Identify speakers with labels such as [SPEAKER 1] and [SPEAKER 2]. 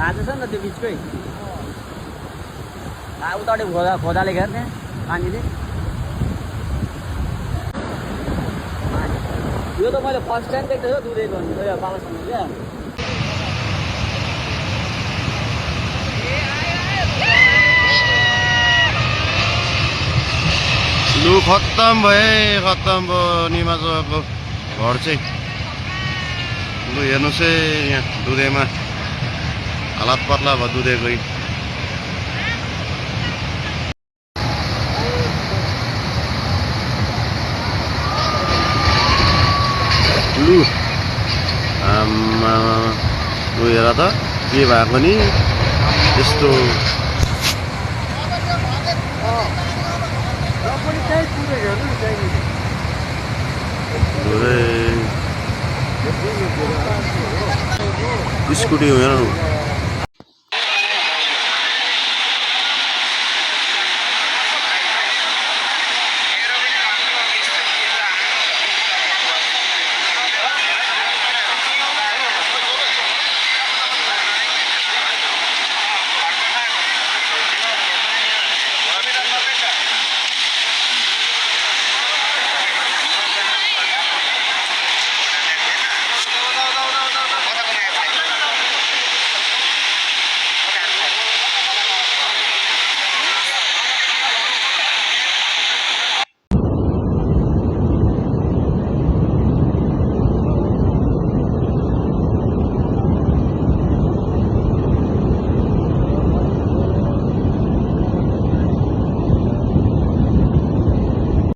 [SPEAKER 1] भाँचो छ नि त त्यो बिचकै उताबाट खोदाले घेर त्यहाँ पानीले यो त मैले फर्स्ट टाइम देख्दैछु दुधै गर्नु बाबासँग क्या
[SPEAKER 2] लु खत्तम भयो निमाजको घर चाहिँ लु हेर्नुहोस् है यहाँ दुधेमा हालत पत्ला भयो दुधेकै लु आमा लु हेर त के भएको नि त्यस्तो स्कुटी हेर